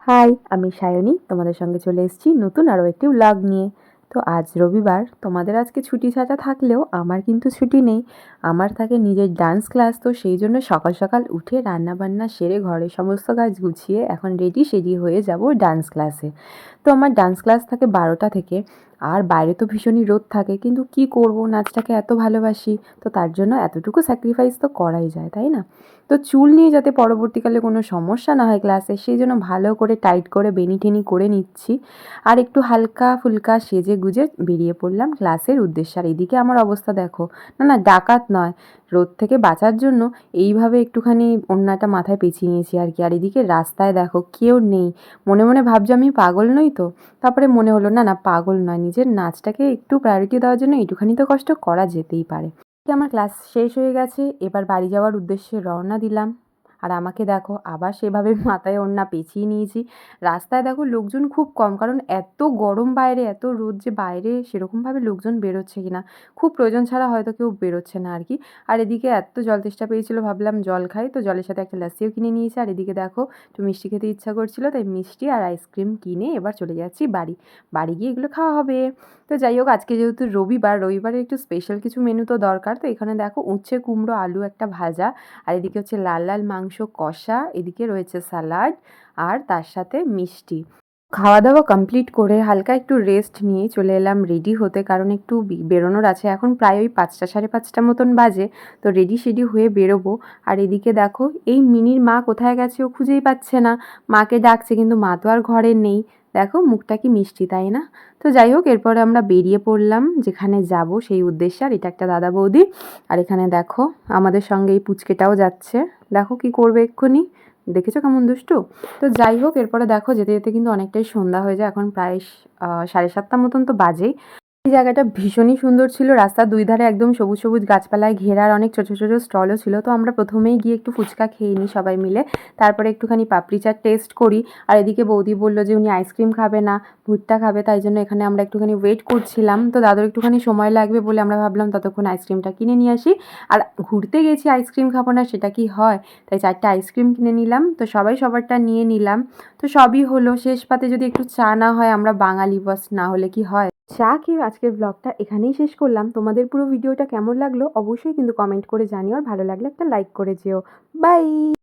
High, আমি সায়নী। তোমাদের সঙ্গে চলে এসেছি নতুন আরও একটি ব্লগ নিয়ে। তো আজ রবিবার, তোমাদের আজকে ছুটি ছাটা থাকলেও আমার কিন্তু ছুটি নেই। আমার থাকে নিজের ডান্স ক্লাস, তো সেই জন্য সকাল সকাল উঠে রান্নাবান্না সেরে ঘরের সমস্ত কাজ গুছিয়ে এখন রেডি সেডি হয়ে যাব ডান্স ক্লাসে। তো আমার ডান্স ক্লাস থাকে 12টা থেকে। আর বাইরে তো ভীষণই রোদ থাকে, কিন্তু কি করব, নাচটাকে এত ভালোবাসি, তো তার জন্য এতটুকু স্যাক্রিফাইস তো করাই যায়, তাই না? তো চুল নিয়ে যাতে পরবর্তীকালে কোনো সমস্যা না হয় ক্লাসে, সেই জন্য ভালো করে টাইট করে বেনি টেনি করে নিচ্ছি। আর একটু হালকা ফুলকা সেজে গুজে বেরিয়ে পড়লাম ক্লাসের উদ্দেশ্যে। আর এদিকে আমার অবস্থা দেখো, না না ডাকাত নয়, রোদ থেকে বাঁচার জন্য এইভাবে একটুখানি ওড়নাটা মাথায় পেঁচিয়ে নিয়েছি আর কি। আর এদিকে রাস্তায় দেখো কেউ নেই। মনে মনে ভাবছি আমি পাগল নই তো। তারপরে মনে হলো না না, পাগল নয়, নিজের নাচটাকে একটু প্রায়োরিটি দেওয়ার জন্য একটুখানি তো কষ্ট করা যেতেই পারে। আমার ক্লাস শেষ হয়ে গেছে, এবার বাড়ি যাওয়ার উদ্দেশ্যে রওনা দিলাম। আর আমাকে দেখো আবার সেভাবে মাথায় ওড়না পেঁচিয়ে নিয়েছি। রাস্তায় দেখো লোকজন খুব কম, কারণ এত গরম বাইরে, এত রোদ যে বাইরে সেরকমভাবে লোকজন বেরোচ্ছে কিনা, খুব প্রয়োজন ছাড়া হয়তো কেউ বেরোচ্ছে না আর কি। আর এদিকে এত জল তেষ্টা পেয়েছিল, ভাবলাম জল খাই, তো জলের সাথে একটা লাস্সিও কিনে নিয়েছি। আর এদিকে দেখো একটু মিষ্টি খেতে ইচ্ছা করছিল, তাই মিষ্টি আর আইসক্রিম কিনে এবার চলে যাচ্ছি বাড়ি। বাড়ি গিয়ে এগুলো খাওয়া হবে। তো যাই হোক, আজকে যেহেতু রবিবারের একটু স্পেশাল কিছু মেনু তো দরকার। তো এখানে দেখো উচ্ছে কুমড়ো আলু একটা ভাজা, আর এদিকে হচ্ছে লাল লাল মাংস কষা, এদিকে রয়েছে স্যালাড, আর তার সাথে মিষ্টি। খাওয়া দাওয়া কমপ্লিট করে হালকা একটু রেস্ট নিয়ে চলে এলাম রেডি হতে, কারণ একটু বেরোনোর আছে। এখন প্রায় ওই 5টা 5:30 মতন বাজে, তো রেডি শেডি হয়ে বেরোবো। আর এদিকে দেখো এই মিনির মা কোথায় গেছে, ও খুঁজেই পাচ্ছে না। মাকে ডাকছে, কিন্তু মা তো আর ঘরে নেই। দেখো মুখটা কি মিষ্টি, তাই না? তো যাই হোক, এরপরে আমরা বেরিয়ে পড়লাম যেখানে যাব সেই উদ্দেশ্যে। আর এটা একটা দাদা বৌদি, আর এখানে দেখো আমাদের সঙ্গে এই পুচকেটাও যাচ্ছে। দেখো কি করবে এক্ষুনি, দেখেছো কেমন দুষ্টু। তো যাই হোক, এরপরে দেখো যেতে যেতে কিন্তু অনেকটাই সন্ধ্যা হয়ে যায়, এখন প্রায় 7:30 মতন তো বাজেই। এই জায়গাটা ভীষণই সুন্দর ছিল, রাস্তার দুই ধারে একদম সবুজ সবুজ গাছপালায় ঘেরা, আর অনেক ছোট ছোট স্টলও ছিল। তো আমরা প্রথমেই গিয়ে একটু ফুচকা খেয়ে নিই সবাই মিলে, তারপরে একটুখানি পাপড়ি চাট টেস্ট করি। আর এদিকে বৌদি বললো যে উনি আইসক্রিম খাবে না, ভুট্টা খাবে, তাই জন্য এখানে আমরা একটুখানি ওয়েট করছিলাম। তো দাদুর একটুখানি সময় লাগবে বলে আমরা ভাবলাম ততক্ষণ আইসক্রিমটা কিনে নিয়ে আসি। আর ঘুরতে গেছি, আইসক্রিম খাবো না সেটা কি হয়, তাই 4টে আইসক্রিম কিনে নিলাম। তো সবাই সবারটা নিয়ে নিলাম। তো সবই হলো, শেষ পাতে যদি একটু চা না হয়, আমরা বাঙালি বস, না হলে কি হয়। চা খেয়ে আজকের ব্লগটা এখানেই শেষ করলাম। তোমাদের পুরো ভিডিওটা কেমন লাগলো অবশ্যই কিন্তু কমেন্ট করে জানিও, আর ভালো লাগলে একটা লাইক করে যেও। বাই।